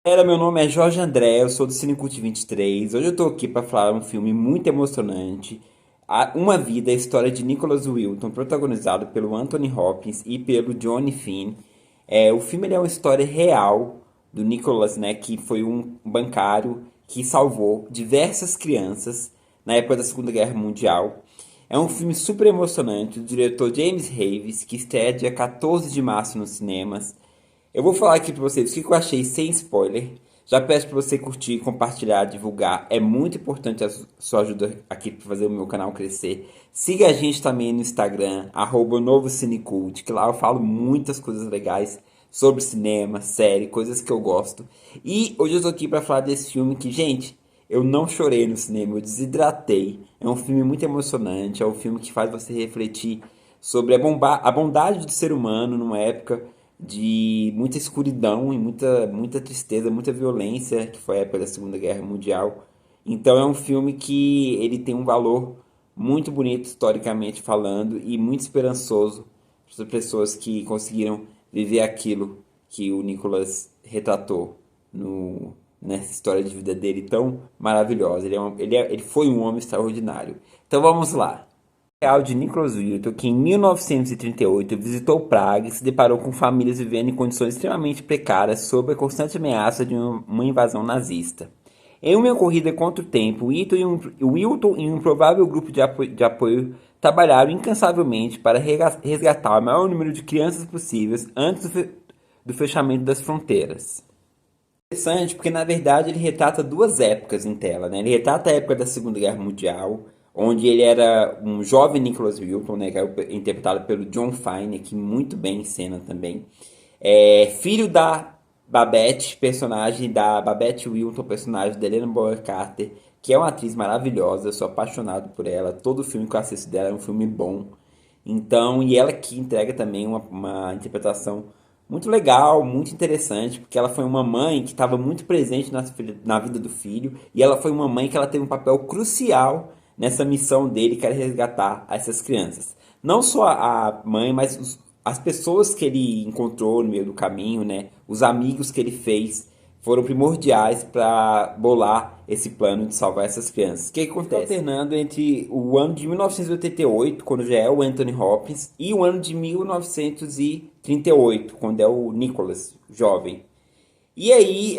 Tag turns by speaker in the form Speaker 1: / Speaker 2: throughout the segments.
Speaker 1: Meu nome é Jorge André, eu sou do Cinecult 23. Hoje eu tô aqui para falar um filme muito emocionante, Uma Vida, a história de Nicholas Wilton, protagonizado pelo Anthony Hopkins e pelo Johnny Finn. O filme ele é uma história real do Nicholas, né, que foi um bancário que salvou diversas crianças na época da Segunda Guerra Mundial. É um filme super emocionante do diretor James Reeves, que estreia dia 14 de março nos cinemas. Eu vou falar aqui pra vocês o que eu achei sem spoiler. Já peço pra você curtir, compartilhar, divulgar. É muito importante a sua ajuda aqui pra fazer o meu canal crescer. Siga a gente também no Instagram, @novocinecult, que lá eu falo muitas coisas legais sobre cinema, série, coisas que eu gosto. E hoje eu tô aqui pra falar desse filme que, gente, eu não chorei no cinema, eu desidratei. É um filme muito emocionante, é um filme que faz você refletir sobre a bondade do ser humano numa época de muita escuridão e muita tristeza, muita violência, que foi a época da Segunda Guerra Mundial. Então é um filme que ele tem um valor muito bonito historicamente falando e muito esperançoso para as pessoas que conseguiram viver aquilo que o Nicholas retratou nessa história de vida dele tão maravilhosa. Ele foi um homem extraordinário. Então vamos lá. Real de Nicholas Wilton, que em 1938 visitou Praga e se deparou com famílias vivendo em condições extremamente precárias sob a constante ameaça de uma invasão nazista. Em uma corrida contra o tempo, Wilton e um provável grupo de apoio trabalharam incansavelmente para resgatar o maior número de crianças possíveis antes do fechamento das fronteiras. Interessante, porque na verdade ele retrata duas épocas em tela, né? Ele retrata a época da Segunda Guerra Mundial, onde ele era um jovem Nicholas Wilton, né? Que é interpretado pelo John Fine, aqui muito bem em cena também. Filho da Babette, personagem da Babette Wilton, personagem da Helena Bonham Carter, que é uma atriz maravilhosa, eu sou apaixonado por ela. Todo filme que eu assisto dela é um filme bom. Então, e ela que entrega também uma interpretação muito legal, muito interessante, porque ela foi uma mãe que estava muito presente na vida do filho, e ela foi uma mãe que ela teve um papel crucial nessa missão dele, que era resgatar essas crianças. Não só a mãe, mas as pessoas que ele encontrou no meio do caminho, né? Os amigos que ele fez foram primordiais para bolar esse plano de salvar essas crianças. O que acontece? Alternando entre o ano de 1988, quando já é o Anthony Hopkins, e o ano de 1938, quando é o Nicholas, jovem. E aí,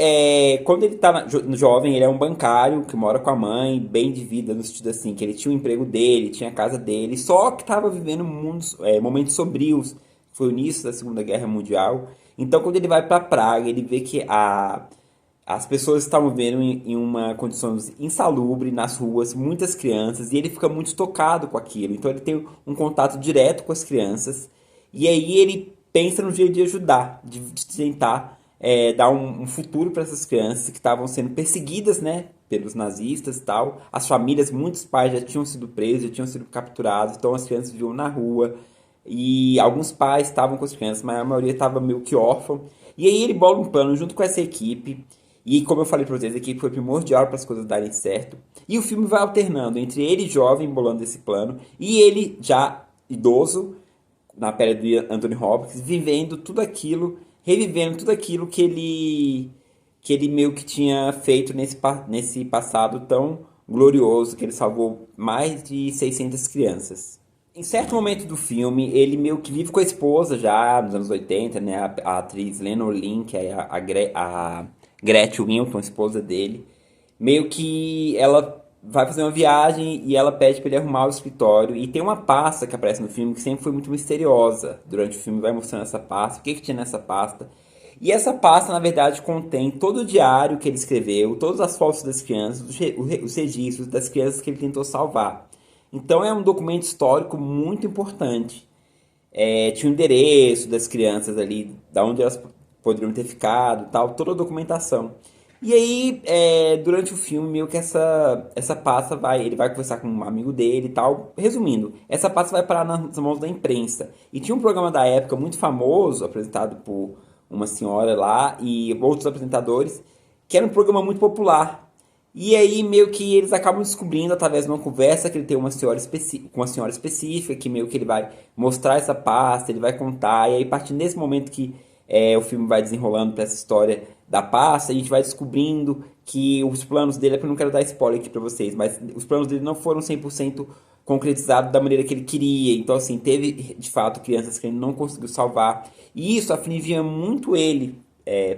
Speaker 1: quando ele tá jovem, ele é um bancário que mora com a mãe, bem de vida, no sentido assim, que ele tinha o emprego dele, tinha a casa dele, só que estava vivendo momentos sombrios. Foi o início da Segunda Guerra Mundial. Então, quando ele vai para Praga, ele vê que as pessoas estavam vivendo em uma condição insalubre nas ruas, muitas crianças, e ele fica muito tocado com aquilo. Então, ele tem um contato direto com as crianças, e aí ele pensa no jeito de ajudar, de tentar dar um futuro para essas crianças que estavam sendo perseguidas, né, pelos nazistas e tal. As famílias, muitos pais já tinham sido presos, já tinham sido capturados, então as crianças viviam na rua. E alguns pais estavam com as crianças, mas a maioria estava meio que órfão. E aí ele bola um plano junto com essa equipe. E como eu falei para vocês, a equipe foi primordial para as coisas darem certo. E o filme vai alternando entre ele jovem bolando esse plano e ele já idoso, na pele do Anthony Hopkins, vivendo tudo aquilo, revivendo tudo aquilo que ele meio que tinha feito nesse passado tão glorioso, que ele salvou mais de 600 crianças. Em certo momento do filme, ele meio que vive com a esposa já, nos anos 80, né? A atriz Lena Olin, que é a Gretchen Wilton, esposa dele. Meio que ela vai fazer uma viagem e ela pede para ele arrumar o escritório. E tem uma pasta que aparece no filme que sempre foi muito misteriosa. Durante o filme vai mostrando essa pasta, o que tinha nessa pasta. E essa pasta, na verdade, contém todo o diário que ele escreveu, todas as fotos das crianças, os registros das crianças que ele tentou salvar. Então é um documento histórico muito importante. Tinha o endereço das crianças ali, da onde elas poderiam ter ficado, tal, toda a documentação. E aí, durante o filme, meio que essa pasta ele vai conversar com um amigo dele e tal. Resumindo, essa pasta vai parar nas mãos da imprensa. E tinha um programa da época muito famoso, apresentado por uma senhora lá e outros apresentadores, que era um programa muito popular. E aí meio que eles acabam descobrindo através de uma conversa que ele tem com uma senhora específica, que meio que ele vai mostrar essa pasta, ele vai contar, e aí a partir desse momento que o filme vai desenrolando para essa história da pasta, a gente vai descobrindo que os planos dele, é porque eu não quero dar spoiler aqui pra vocês, mas os planos dele não foram 100% concretizados da maneira que ele queria. Então, assim, teve de fato crianças que ele não conseguiu salvar. E isso afligia muito ele,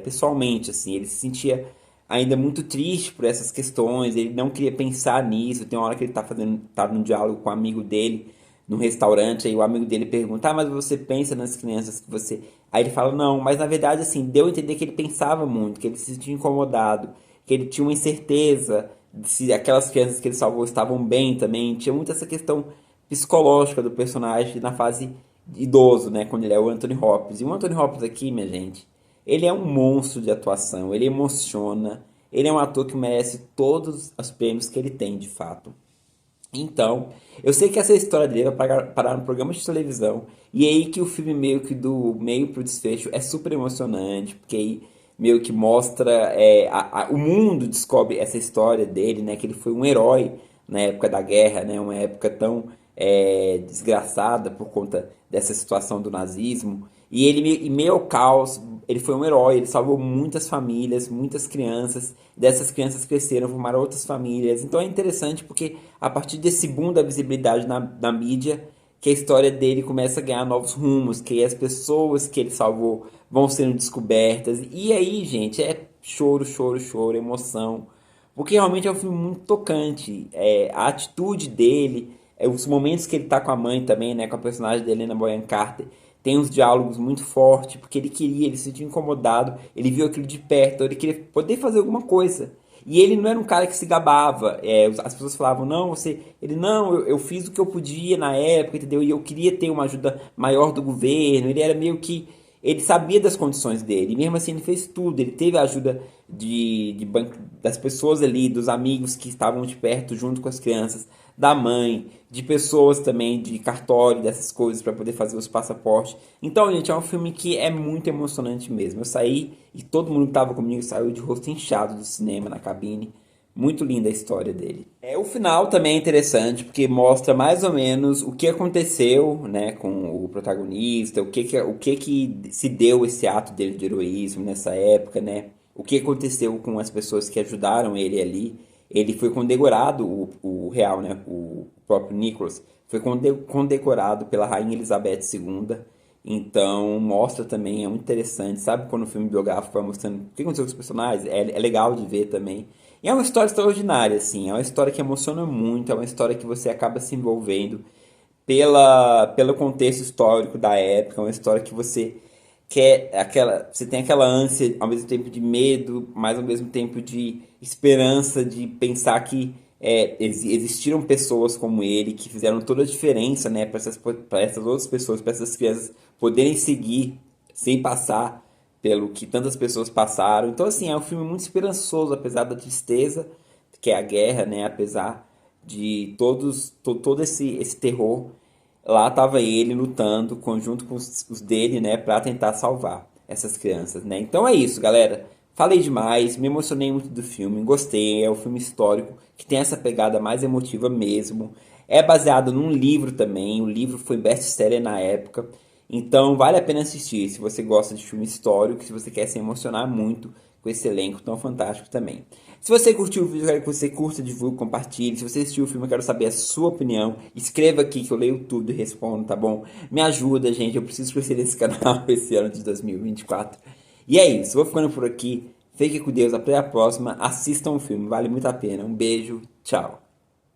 Speaker 1: pessoalmente, assim. Ele se sentia ainda muito triste por essas questões, ele não queria pensar nisso. Tem uma hora que ele tá num diálogo com um amigo dele num restaurante, aí o amigo dele pergunta: "Ah, mas você pensa nas crianças que você..." Aí ele fala: "Não, mas na verdade, assim, deu a entender que ele pensava muito, que ele se sentia incomodado, que ele tinha uma incerteza de se aquelas crianças que ele salvou estavam bem também." Tinha muito essa questão psicológica do personagem na fase idoso, né, quando ele é o Anthony Hopkins. E o Anthony Hopkins aqui, minha gente, ele é um monstro de atuação, ele emociona, ele é um ator que merece todos os prêmios que ele tem, de fato. Então, eu sei que essa história dele vai parar no programa de televisão, e é aí que o filme meio que do meio pro desfecho é super emocionante, porque aí meio que mostra, o mundo descobre essa história dele, né, que ele foi um herói na época da guerra, né, uma época tão desgraçada por conta dessa situação do nazismo, e ele em meio ao caos, ele foi um herói, ele salvou muitas famílias, muitas crianças, dessas crianças cresceram, formaram outras famílias. Então é interessante porque a partir desse boom da visibilidade na mídia, que a história dele começa a ganhar novos rumos, que as pessoas que ele salvou vão sendo descobertas. E aí, gente, é choro, choro, choro, emoção. Porque realmente é um filme muito tocante. A atitude dele, os momentos que ele tá com a mãe também, né, com a personagem da Helena Bonham Carter, tem uns diálogos muito fortes, porque ele se sentiu incomodado, ele viu aquilo de perto, ele queria poder fazer alguma coisa. E ele não era um cara que se gabava. As pessoas falavam: "Não, você..." Ele: "Não, eu fiz o que eu podia na época, entendeu? E eu queria ter uma ajuda maior do governo." Ele era meio que... Ele sabia das condições dele, e mesmo assim ele fez tudo. Ele teve a ajuda das pessoas ali, dos amigos que estavam de perto junto com as crianças, da mãe, de pessoas também, de cartório, dessas coisas para poder fazer os passaportes. Então, gente, é um filme que é muito emocionante mesmo. Eu saí e todo mundo que estava comigo saiu de rosto inchado do cinema na cabine. Muito linda a história dele. O final também é interessante, porque mostra mais ou menos o que aconteceu, né, com o protagonista, o que que se deu esse ato dele de heroísmo nessa época, né? O que aconteceu com as pessoas que ajudaram ele ali. Ele foi condecorado, o real, né, o próprio Nicholas, foi condecorado pela Rainha Elizabeth II. Então mostra também, é muito interessante, sabe quando o filme biográfico vai mostrando o que aconteceu com os personagens? É legal de ver também. E é uma história extraordinária, assim, é uma história que emociona muito, é uma história que você acaba se envolvendo pelo contexto histórico da época, é uma história que você você tem aquela ânsia, ao mesmo tempo de medo, mas ao mesmo tempo de esperança, de pensar que existiram pessoas como ele que fizeram toda a diferença, né, para essas outras pessoas, para essas crianças poderem seguir sem passar pelo que tantas pessoas passaram. Então, assim, é um filme muito esperançoso, apesar da tristeza que é a guerra, né, apesar de todo esse terror. Lá estava ele lutando junto com os dele, né, para tentar salvar essas crianças, né? Então é isso, galera. Falei demais, me emocionei muito do filme, gostei. É um filme histórico que tem essa pegada mais emotiva mesmo. É baseado num livro também. O livro foi best-seller na época. Então vale a pena assistir se você gosta de filme histórico, se você quer se emocionar muito com esse elenco tão fantástico também. Se você curtiu o vídeo, eu quero que você curta, divulgue, compartilhe. Se você assistiu o filme, eu quero saber a sua opinião. Escreva aqui que eu leio tudo e respondo, tá bom? Me ajuda, gente. Eu preciso crescer nesse canal esse ano de 2024. E é isso. Vou ficando por aqui. Fique com Deus. Até a próxima. Assistam o filme. Vale muito a pena. Um beijo. Tchau.